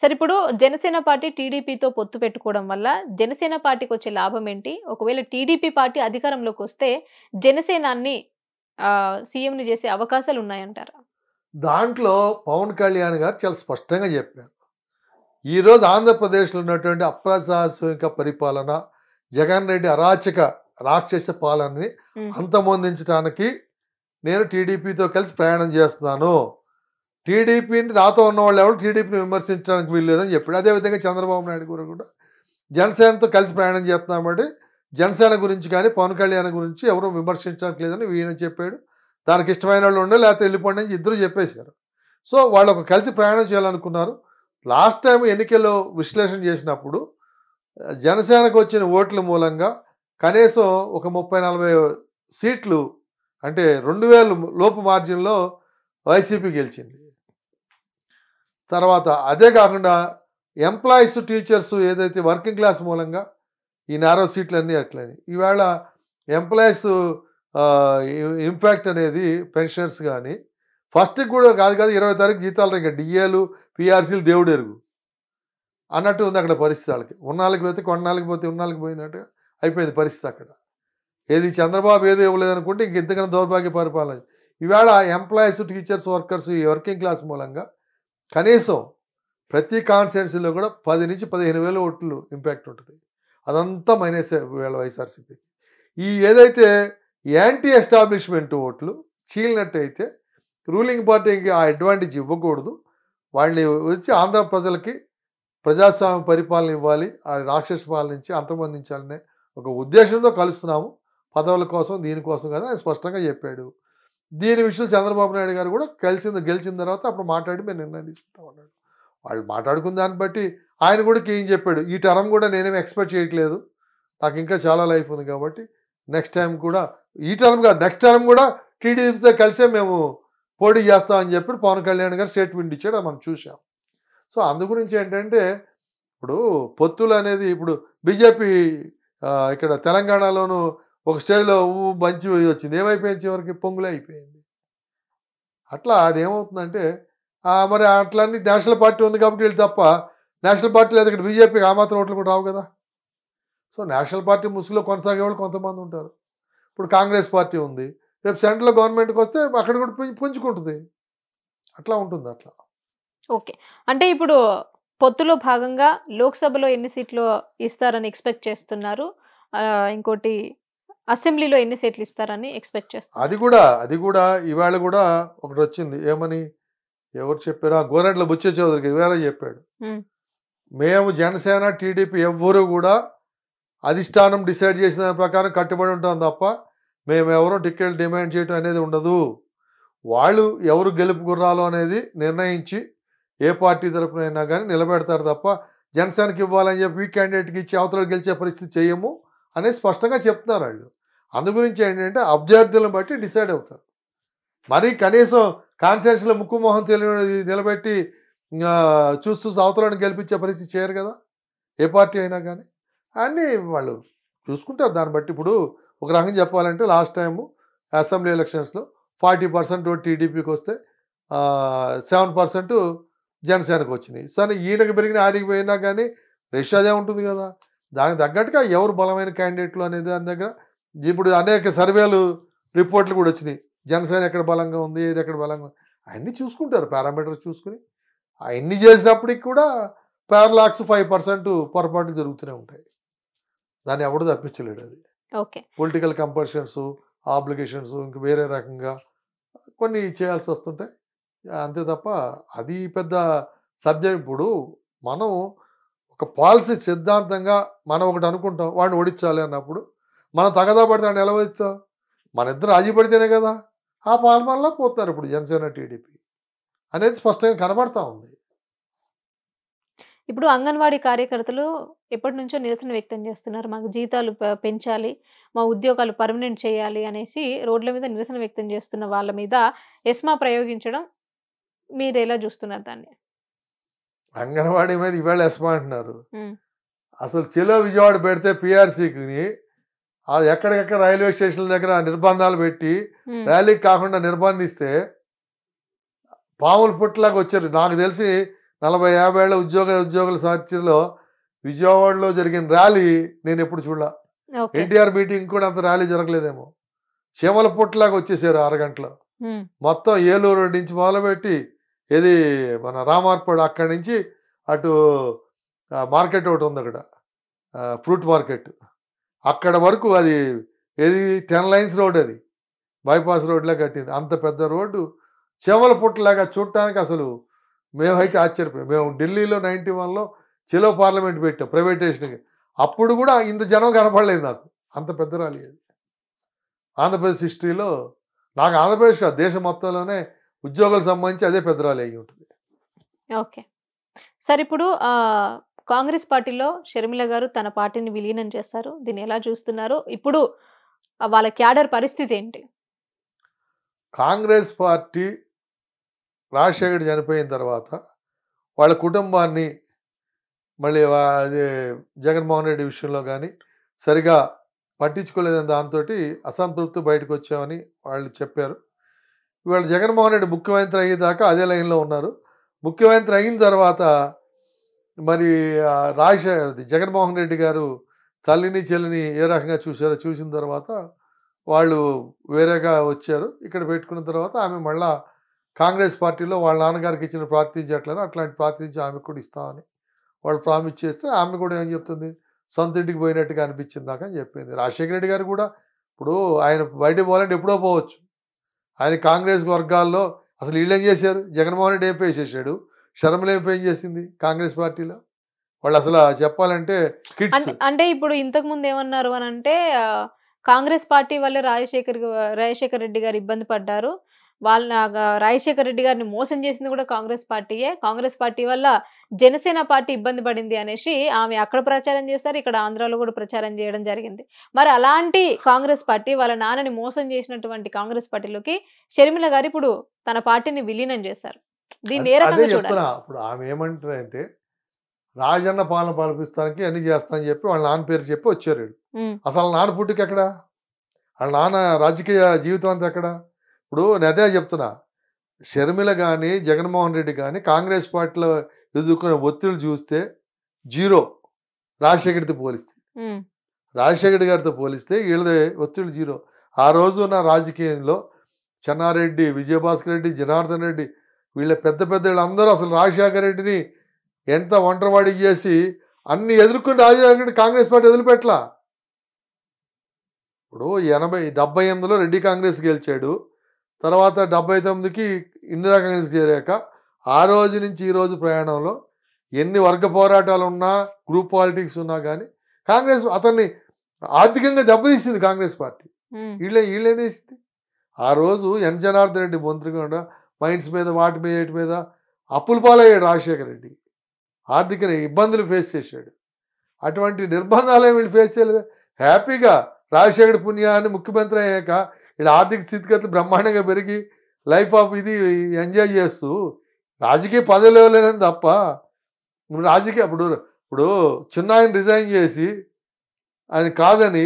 సరే ఇప్పుడు జనసేన పార్టీ టీడీపీతో పొత్తు పెట్టుకోవడం వల్ల జనసేన పార్టీకొచ్చే లాభం ఏంటి? ఒకవేళ టీడీపీ పార్టీ అధికారంలోకొస్తే జనసేనాన్ని సీఎంని చేసే అవకాశాలున్నాయంటారా? దాంట్లో పవన్ కళ్యాణ్ గారు చాలా స్పష్టంగా చెప్పారు. ఈరోజు ఆంధ్రప్రదేశ్లో ఉన్నటువంటి అప్రజాస్వామిక పరిపాలన, జగన్ రెడ్డి అరాచక రాక్షస పాలనని అంతమొందించడానికి నేను టీడీపీతో కలిసి ప్రయాణం చేస్తున్నాను. టీడీపీని నాతో ఉన్న వాళ్ళు ఎవరు టీడీపీని విమర్శించడానికి వీల్లేదని చెప్పాడు. అదేవిధంగా చంద్రబాబు నాయుడు గారు కూడా జనసేనతో కలిసి ప్రయాణం చేస్తున్నామంటే జనసేన గురించి కానీ పవన్ కళ్యాణ్ గురించి ఎవరు విమర్శించడానికి లేదని ఈయన చెప్పాడు. దానికి ఇష్టమైన వాళ్ళు ఉండే లేకపోతే వెళ్ళిపోండి అని ఇద్దరు చెప్పేశారు. సో వాళ్ళు ఒక కలిసి ప్రయాణం చేయాలనుకున్నారు. లాస్ట్ టైం ఎన్నికల్లో విశ్లేషణ చేసినప్పుడు జనసేనకు వచ్చిన ఓట్ల మూలంగా కనీసం ఒక 30-40 సీట్లు అంటే 2000 లోపు మార్జిన్లో వైసీపీ గెలిచింది. తర్వాత అదే కాకుండా ఎంప్లాయీస్ టీచర్స్ ఏదైతే వర్కింగ్ క్లాస్ మూలంగా ఈ నారో సీట్లు అన్నీ అట్లని ఈవేళ ఎంప్లాయీస్ ఇంపాక్ట్ అనేది పెన్షనర్స్ కానీ ఫస్ట్కి కూడా కాదు 20 తారీఖు జీతాలు ఇంకా డిఏలు పిఆర్సీలు దేవుడు ఎరుగు అన్నట్టు ఉంది అక్కడ పరిస్థితి. వాళ్ళకి ఉన్నాళ్ళకి పోతే కొన్నాళ్ళకి పోతే ఉన్నాళ్ళకి పోయిందంటే అయిపోయింది పరిస్థితి అక్కడ. ఏది చంద్రబాబు ఏదో ఇవ్వలేదు అనుకుంటే ఇంక ఇంతకన్నా దౌర్భాగ్య పరిపాలన. ఈవేళ ఎంప్లాయీస్ టీచర్స్ వర్కర్స్ ఈ వర్కింగ్ క్లాస్ మూలంగా కనీసం ప్రతి కాన్స్టిట్యున్సీలో కూడా 10,000-15,000 ఓట్లు ఇంపాక్ట్ ఉంటుంది. అదంతా మైనస్ వీళ్ళ వైఎస్ఆర్సీపీ. ఈ ఏదైతే యాంటీ ఎస్టాబ్లిష్మెంట్ ఓట్లు చీలినట్టయితే రూలింగ్ పార్టీకి ఆ అడ్వాంటేజ్ ఇవ్వకూడదు. వాళ్ళని వచ్చి ఆంధ్ర ప్రజలకి ప్రజాస్వామ్య పరిపాలన ఇవ్వాలి, ఆ రాక్షస పాలన నుంచి అంతమొందించాలనే ఒక ఉద్దేశంతో కలుస్తున్నాము. పదవుల కోసం దీనికోసం కదా ఆయన స్పష్టంగా చెప్పాడు. దీని విషయంలో చంద్రబాబు నాయుడు గారు కూడా గెలిచిన తర్వాత అప్పుడు మాట్లాడి మేము నిర్ణయం తీసుకుంటామన్నాడు. వాళ్ళు మాట్లాడుకున్న దాన్ని బట్టి ఆయన కూడా ఏం చెప్పాడు, ఈ టర్మ్ కూడా నేనేమి ఎక్స్పెక్ట్ చేయట్లేదు, నాకు ఇంకా చాలా లైఫ్ ఉంది కాబట్టి నెక్స్ట్ టైం కూడా ఈ టర్మ్ కాదు నెక్స్ట్ టర్మ్ కూడా టీడీపీతో కలిసే మేము పోటీ చేస్తామని చెప్పి పవన్ కళ్యాణ్ గారు స్టేట్మెంట్ ఇచ్చాడు. అది మనం చూసాం. సో అందు గురించి ఏంటంటే ఇప్పుడు పొత్తులు అనేది ఇప్పుడు బీజేపీ ఇక్కడ తెలంగాణలోనూ ఒక స్టేజ్లో మంచి వచ్చింది, ఏమైపోయింది చివరికి పొంగులే అయిపోయింది. అట్లా అదేమవుతుందంటే మరి అట్లన్నీ నేషనల్ పార్టీ ఉంది కాబట్టి వీళ్ళు తప్ప నేషనల్ పార్టీ లేదు ఇక్కడ బీజేపీకి ఆ మాత్రం ఓట్లు కూడా రావు కదా. సో నేషనల్ పార్టీ ముసుగులో కొనసాగే వాళ్ళు కొంతమంది ఉంటారు. ఇప్పుడు కాంగ్రెస్ పార్టీ ఉంది, రేపు సెంట్రల్ గవర్నమెంట్కి వస్తే అక్కడ కూడా పుంజుకుంటుంది. అట్లా ఉంటుంది అట్లా. ఓకే, అంటే ఇప్పుడు పొత్తులో భాగంగా లోక్సభలో ఎన్ని సీట్లు ఇస్తారని ఎక్స్పెక్ట్ చేస్తున్నారు, ఇంకోటి అసెంబ్లీలో ఎన్ని సీట్లు ఇస్తారని ఎక్స్పెక్ట్ చేస్తారు? అది కూడా ఇవాళ కూడా ఒకటి వచ్చింది. ఏమని ఎవరు చెప్పారు, గోరంట్ల బుచ్చే చౌదరికి ఇవాళ చెప్పాడు, మేము జనసేన టీడీపీ ఎవ్వరూ కూడా అధిష్టానం డిసైడ్ చేసిన దాని ప్రకారం కట్టుబడి ఉంటాం తప్ప మేము ఎవరూ టికెట్ డిమాండ్ చేయడం అనేది ఉండదు. వాళ్ళు ఎవరు గెలుపు గుర్రాలు అనేది నిర్ణయించి ఏ పార్టీ తరపునైనా కానీ నిలబెడతారు తప్ప జనసేనకి ఇవ్వాలని చెప్పి వీక్ క్యాండిడేట్కి ఇచ్చి అవతల గెలిచే పరిస్థితి చేయము అనేది స్పష్టంగా చెప్తున్నారు వాళ్ళు. అందు గురించి ఏంటంటే అభ్యర్థులను బట్టి డిసైడ్ అవుతారు. మరి కనీసం కాన్స్టిట్యున్సీలో ముక్కు మొహం తెలియని నిలబెట్టి చూస్తూ అవతలను గెలిపించే పరిస్థితి చేయరు కదా ఏ పార్టీ అయినా కానీ. అన్నీ వాళ్ళు చూసుకుంటారు దాన్ని బట్టి. ఇప్పుడు ఒక రకంగా చెప్పాలంటే లాస్ట్ టైము అసెంబ్లీ ఎలక్షన్స్లో 40% టీడీపీకి వస్తే 7% జనసేనకు వచ్చినాయి. సరే ఈయనకి పెరిగిన ఆడికి పోయినా కానీ రేషియో అదే ఉంటుంది కదా. దానికి తగ్గట్టుగా ఎవరు బలమైన క్యాండిడేట్లు అనేది దాని దగ్గర ఇప్పుడు అనేక సర్వేలు రిపోర్ట్లు కూడా వచ్చినాయి. జనసేన ఎక్కడ బలంగా ఉంది, ఏది ఎక్కడ బలంగా ఉంది అన్నీ చూసుకుంటారు, పారామీటర్స్ చూసుకుని. అవన్నీ చేసినప్పటికి కూడా పారలాక్స్ 5% పొరపాటు జరుగుతూనే ఉంటాయి. దాన్ని ఎవడు తప్పించలేడు. అది ఓకే, పొలిటికల్ కంపల్షన్స్, ఆబ్లిగేషన్స్ ఇంక వేరే రకంగా కొన్ని చేయాల్సి వస్తుంటాయి అంతే తప్ప అది పెద్ద సబ్జెక్ట్. ఇప్పుడు మనం ఒక పాలసీ సిద్ధాంతంగా మనం ఒకటి అనుకుంటాం, వాడిని ఓడించాలి అన్నప్పుడు మనం తగదా పడితే వాడిని ఎలా ఓడిస్తాం? మన ఇద్దరు రాజీ పడితేనే కదా. ఆ పాలనలో పోతున్నారు ఇప్పుడు జనసేన టీడీపీ అనేది స్పష్టంగా కనబడతా ఉంది. ఇప్పుడు అంగన్వాడీ కార్యకర్తలు ఎప్పటి నుంచో నిరసన వ్యక్తం చేస్తున్నారు, మాకు జీతాలు పెంచాలి, మా ఉద్యోగాలు పర్మనెంట్ చేయాలి అనేసి రోడ్ల మీద నిరసన వ్యక్తం చేస్తున్న వాళ్ళ మీద ఎస్మా ప్రయోగించడం మీరు ఎలా చూస్తున్నారు దాన్ని? అంగన్వాడీ మీద ఇవాళ ఎస్మా అంటున్నారు. అసలు చెలో విజయవాడ పెడితే పిఆర్సీకి అది ఎక్కడికెక్కడ రైల్వే స్టేషన్ల దగ్గర నిర్బంధాలు పెట్టి ర్యాలీకి కాకుండా నిర్బంధిస్తే పాములు పుట్టలాగా వచ్చారు. నాకు తెలిసి 40-50 ఏళ్ల ఉద్యోగుల సాక్షిలో విజయవాడలో జరిగిన ర్యాలీ నేను ఎప్పుడు చూడలా. ఓకే. ఎన్టీఆర్ మీటింగ్ కూడా అంత ర్యాలీ జరగలేదేమో. చీమల పుట్టలాగా వచ్చేసారు అరగంటలో. మొత్తం ఏలూరు నుంచి మొదలుపెట్టి ఇది మన రామార్పాడు అక్కడి నుంచి అటు మార్కెట్ ఒకటి ఉంది అక్కడ, ఫ్రూట్ మార్కెట్, అక్కడ వరకు అది ఏది 10 లైన్స్ రోడ్, అది బైపాస్ రోడ్లా కట్టింది. అంత పెద్ద రోడ్డు చీమల పుట్టలాగా చూడటానికి అసలు మేమైతే ఆశ్చర్యపోయాం. మేము ఢిల్లీలో 91లో చెలో పార్లమెంట్ పెట్టాం ప్రైవేటేషన్కి. అప్పుడు కూడా ఇంత జనం కనపడలేదు నాకు. అంత పెద్ద ర్యాలీ అది ఆంధ్రప్రదేశ్ హిస్టరీలో. నాకు ఆంధ్రప్రదేశ్ కాదు, దేశం మొత్తంలోనే ఉద్యోగులకు సంబంధించి అదే పెద్ద ర్యాలీ అయ్యి ఉంటుంది. ఓకే సార్, ఇప్పుడు కాంగ్రెస్ పార్టీలో షర్మిల గారు తన పార్టీని విలీనం చేస్తారు. దీన్ని ఎలా చూస్తున్నారు? ఇప్పుడు వాళ్ళ క్యాడర్ పరిస్థితి ఏంటి? కాంగ్రెస్ పార్టీ రాజశేఖర్ చనిపోయిన తర్వాత వాళ్ళ కుటుంబాన్ని మళ్ళీ అది జగన్మోహన్ రెడ్డి విషయంలో కానీ సరిగా పట్టించుకోలేదని దాంతో అసంతృప్తి బయటకు వచ్చామని వాళ్ళు చెప్పారు. ఇవాళ జగన్మోహన్ రెడ్డి ముఖ్యమంత్రి అయ్యేదాకా అదే లైన్లో ఉన్నారు. ముఖ్యమంత్రి అయిన తర్వాత మరి జగన్మోహన్ రెడ్డి గారు తల్లిని చెల్లిని ఏ రకంగా చూశారో చూసిన తర్వాత వాళ్ళు వేరేగా వచ్చారు. ఇక్కడ పెట్టుకున్న తర్వాత ఆమె మళ్ళా కాంగ్రెస్ పార్టీలో వాళ్ళ నాన్నగారికి ఇచ్చిన ప్రాతినిధ్యం అట్లాంటి ప్రాతినిధ్యం ఆమెకు కూడా ఇస్తామని వాళ్ళు ప్రామిస్ చేస్తే ఆమె కూడా ఏం చెప్తుంది, సొంత ఇంటికి పోయినట్టుగా అనిపించింది దాకా అని చెప్పింది. రాజశేఖర రెడ్డి గారు కూడా ఇప్పుడు ఆయన బయటకు పోవాలంటే ఎప్పుడో పోవచ్చు. ఆయన కాంగ్రెస్ వర్గాల్లో అసలు వీళ్ళు ఏం చేశారు? జగన్మోహన్ రెడ్డి ఏం పే చేశాడు, షర్మిల ఏం పే చేసింది కాంగ్రెస్ పార్టీలో? వాళ్ళు అసలు చెప్పాలంటే కిడ్స్. అంటే ఇప్పుడు ఇంతకు ముందు ఏమన్నారు అని అంటే కాంగ్రెస్ పార్టీ వల్ల రాజశేఖర్ రెడ్డి గారు ఇబ్బంది పడ్డారు, వాళ్ళ రాజశేఖర రెడ్డి గారిని మోసం చేసింది కూడా కాంగ్రెస్ పార్టీయే, కాంగ్రెస్ పార్టీ వల్ల జనసేన పార్టీ ఇబ్బంది పడింది అనేసి ఆమె అక్కడ ప్రచారం చేస్తారు, ఇక్కడ ఆంధ్రాలో కూడా ప్రచారం చేయడం జరిగింది. మరి అలాంటి కాంగ్రెస్ పార్టీ వాళ్ళ నాన్నని మోసం చేసినటువంటి కాంగ్రెస్ పార్టీలోకి షర్మిల గారు ఇప్పుడు తన పార్టీని విలీనం చేశారు. దీన్ని ఏ రకంగా చూడాలి? ఇప్పుడు ఆమె ఏమంటారంటే రాజన్న పాలన పాలిస్తానికి అన్ని చేస్తానని చెప్పి వాళ్ళ నాన్న పేరు చెప్పి వచ్చారు. అసలు నాన్న పుట్టుకి ఎక్కడ, వాళ్ళ నాన్న రాజకీయ జీవితం అంతా ఎక్కడ? ఇప్పుడు నేను అదే చెప్తున్నా, షర్మిల కానీ జగన్మోహన్ రెడ్డి కానీ కాంగ్రెస్ పార్టీలో ఎదుర్కొనే ఒత్తిడి చూస్తే జీరో. రాజశేఖర్తో పోలిస్తే వీళ్ళది ఒత్తిడి జీరో. ఆ రోజు ఉన్న రాజకీయంలో చెన్నారెడ్డి, విజయభాస్కర్ రెడ్డి, జనార్దన్ రెడ్డి వీళ్ళ పెద్ద వీళ్ళందరూ అసలు రాజశేఖర రెడ్డిని ఎంత ఒంటరివాడి చేసి అన్ని ఎదుర్కొని రాజశేఖర రెడ్డి కాంగ్రెస్ పార్టీ వదిలిపెట్టలా. ఇప్పుడు 78లో రెడ్డి కాంగ్రెస్ గెలిచాడు, తర్వాత 79కి ఇందిరా కాంగ్రెస్ చేరాక ఆ రోజు నుంచి ఈ రోజు ప్రయాణంలో ఎన్ని వర్గ పోరాటాలు ఉన్నా, గ్రూప్ పాలిటిక్స్ ఉన్నా కానీ కాంగ్రెస్ అతన్ని ఆర్థికంగా దెబ్బతీసింది కాంగ్రెస్ పార్టీ. వీళ్ళేనేసింది. ఆ రోజు ఎన్ జనార్దన్ రెడ్డి మంత్రిగా మైండ్స్ మీద వాటి మీద వీటి మీద అప్పుల పాలయ్యాడు రాజశేఖర రెడ్డి, ఆర్థిక ఇబ్బందులు ఫేస్ చేశాడు. అటువంటి నిర్బంధాలే వీళ్ళు ఫేస్ చేయలేదు. హ్యాపీగా రాజశేఖర పుణ్యాన్ని ముఖ్యమంత్రి అయ్యాక వీళ్ళ ఆర్థిక స్థితిగతులు బ్రహ్మాండంగా పెరిగి లైఫ్ ఆఫ్ ఇది ఎంజాయ్ చేస్తూ రాజకీయ పదవిలో లేదని తప్ప రాజకీయ ఇప్పుడు చిన్నాయన రిజైన్ చేసి ఆయన కాదని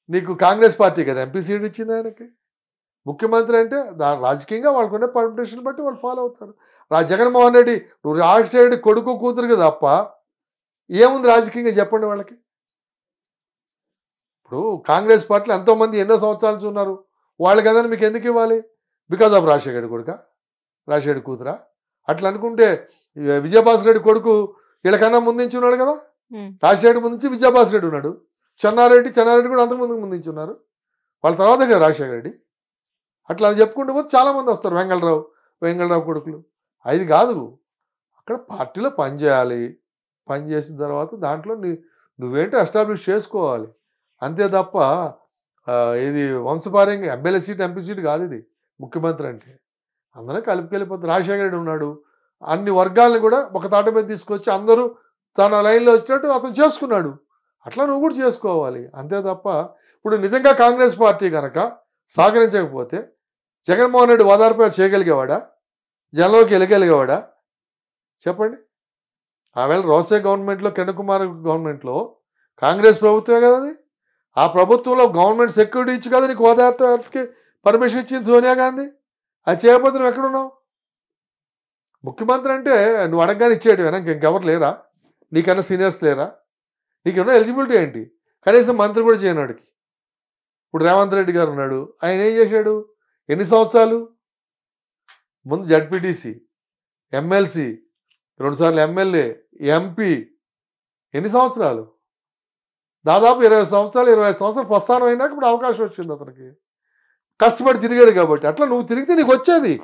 నీకు కాంగ్రెస్ పార్టీ కదా ఎంపీ సీట్ ఇచ్చింది ఆయనకి. ముఖ్యమంత్రి అంటే రాజకీయంగా వాళ్ళకునే పర్మిటేషన్ బట్టి వాళ్ళు ఫాలో అవుతారు. జగన్మోహన్ రెడ్డి నువ్వు రాజశేఖర రెడ్డి కొడుకు కూతురుగా తప్ప ఏముంది రాజకీయంగా చెప్పండి వాళ్ళకి. ఇప్పుడు కాంగ్రెస్ పార్టీలో ఎంతోమంది ఎన్నో సంవత్సరాలు ఉన్నారు, వాళ్ళు కదా మీకు ఎందుకు ఇవ్వాలి? బికాజ్ ఆఫ్ రాజశేఖర రెడ్డి కొడుక, రాజశేఖర కూతురా? అట్లా అనుకుంటే విజయభాస్కర్ రెడ్డి కొడుకు వీళ్ళకన్నా ముందుంచి ఉన్నాడు కదా. రాజశేఖర ముందు విజయభాస్కర్ రెడ్డి ఉన్నాడు, చెన్నారెడ్డి కూడా అంతకుముందు ముందుంచి ఉన్నారు. వాళ్ళ తర్వాత కదా రాజశేఖర రెడ్డి. అట్లా చెప్పుకుంటూ పోతే చాలామంది వస్తారు. వెంగళరావు కొడుకులు. అది కాదు, అక్కడ పార్టీలో పనిచేయాలి, పనిచేసిన తర్వాత దాంట్లో నువ్వేంటో ఎస్టాబ్లిష్ చేసుకోవాలి అంతే తప్ప ఇది వంశపార్యంగా ఎమ్మెల్యే సీట్ ఎంపీ సీట్ కాదు. ఇది ముఖ్యమంత్రి అంటే అందరూ కలిపికెళ్ళిపోతారు. రాజశేఖర రెడ్డి ఉన్నాడు, అన్ని వర్గాలను కూడా ఒక తాట మీద తీసుకొచ్చి అందరూ తన లైన్లో వచ్చినట్టు అతను చేసుకున్నాడు. అట్లా నువ్వు కూడా చేసుకోవాలి అంతే తప్ప ఇప్పుడు నిజంగా కాంగ్రెస్ పార్టీ కనుక సహకరించకపోతే జగన్మోహన్ రెడ్డి ఓదార్పు చేయగలిగేవాడా? జనంలోకి వెళ్ళగలిగేవాడా? చెప్పండి. ఆవేళ రోసే గవర్నమెంట్లో, కిరణ్ కుమార్ గవర్నమెంట్లో కాంగ్రెస్ ప్రభుత్వమే కదా అది. ఆ ప్రభుత్వంలో గవర్నమెంట్ సెక్యూరిటీ ఇచ్చి కదా నీకు ఓదార్పుకి పర్మిషన్ ఇచ్చింది సోనియా గాంధీ. అది చేయకపోతే నువ్వు ఎక్కడున్నావు? ముఖ్యమంత్రి అంటే నువ్వు అడగగానే ఇచ్చేయటమేనా? ఇంకెవరు లేరా? నీకన్నా సీనియర్స్ లేరా? నీకేమన్నా ఎలిజిబిలిటీ ఏంటి? కనీసం మంత్రి కూడా చేయనాడికి. ఇప్పుడు రేవంత్ రెడ్డి గారు ఉన్నాడు, ఆయన ఏం చేశాడు? ఎన్ని సంవత్సరాలు? ముందు జడ్పీటీసీ, ఎమ్మెల్సీ, 2 సార్లు ఎమ్మెల్యే, ఎంపీ, ఎన్ని సంవత్సరాలు? దాదాపు 20 సంవత్సరాలు, 25 సంవత్సరాలు ప్రస్థానం అయినాక ఇప్పుడు అవకాశం వచ్చింది అతనికి. కష్టపడి తిరిగాడు కాబట్టి. అట్లా నువ్వు తిరిగితే నీకు వచ్చేది.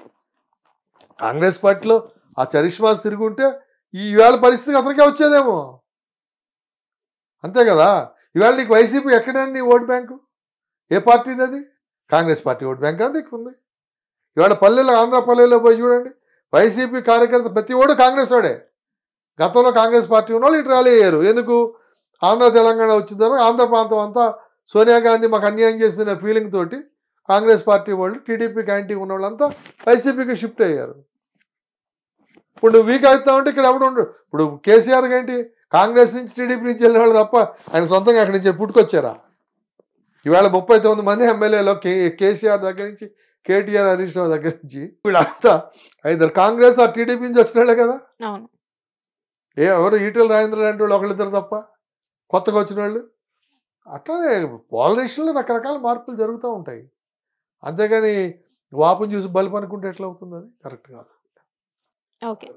కాంగ్రెస్ పార్టీలో ఆ చరిష్మాస్ తిరుగుంటే ఈవేళ పరిస్థితి అతనికే వచ్చేదేమో. అంతే కదా. ఈవేళ నీకు వైసీపీ ఎక్కడండి నీ ఓటు బ్యాంకు? ఏ పార్టీది అది? కాంగ్రెస్ పార్టీ ఓటు బ్యాంక్ అది ఉంది. ఇవాళ పల్లెల్లో, ఆంధ్ర పల్లెల్లో పోయి చూడండి, వైసీపీ కార్యకర్త ప్రతి ఓడు కాంగ్రెస్ వాడే. గతంలో కాంగ్రెస్ పార్టీ ఉన్న వాళ్ళు ఇటు ర్యాలీ అయ్యారు. ఎందుకు? ఆంధ్ర తెలంగాణ వచ్చిందని ఆంధ్ర ప్రాంతం అంతా సోనియా గాంధీ మాకు అన్యాయం చేసిన ఫీలింగ్ తోటి కాంగ్రెస్ పార్టీ వాళ్ళు, టీడీపీకి యాంటీ ఉన్న వాళ్ళంతా వైసీపీకి షిఫ్ట్ అయ్యారు. ఇప్పుడు నువ్వు వీక్ అవుతావు అంటే ఇక్కడ ఎవడు ఉండడు. ఇప్పుడు కేసీఆర్ ఏంటి? కాంగ్రెస్ నుంచి టీడీపీ నుంచి వెళ్ళిన వాళ్ళు తప్ప ఆయన సొంతంగా అక్కడి నుంచి పుట్టుకొచ్చారా? ఇవాళ 39 మంది ఎమ్మెల్యేలో కేసీఆర్ దగ్గర నుంచి, కేటీఆర్, హరీష్ రావు దగ్గర నుంచి వీళ్ళంతా ఐదరు కాంగ్రెస్ ఆ టీడీపీ నుంచి వచ్చిన వాళ్ళే కదా. ఎవరు ఈటెల రాజేంద్ర లాంటి వాళ్ళు ఒకళ్ళిద్దరు తప్ప కొత్తగా వచ్చిన వాళ్ళు. అట్లానే పాలిటిషన్లో రకరకాల మార్పులు జరుగుతూ ఉంటాయి. అంతేగాని వాపుని చూసి బల్బ్ అనుకుంటే ఎట్లా అవుతుంది? అది కరెక్ట్ కాదు. ఓకే.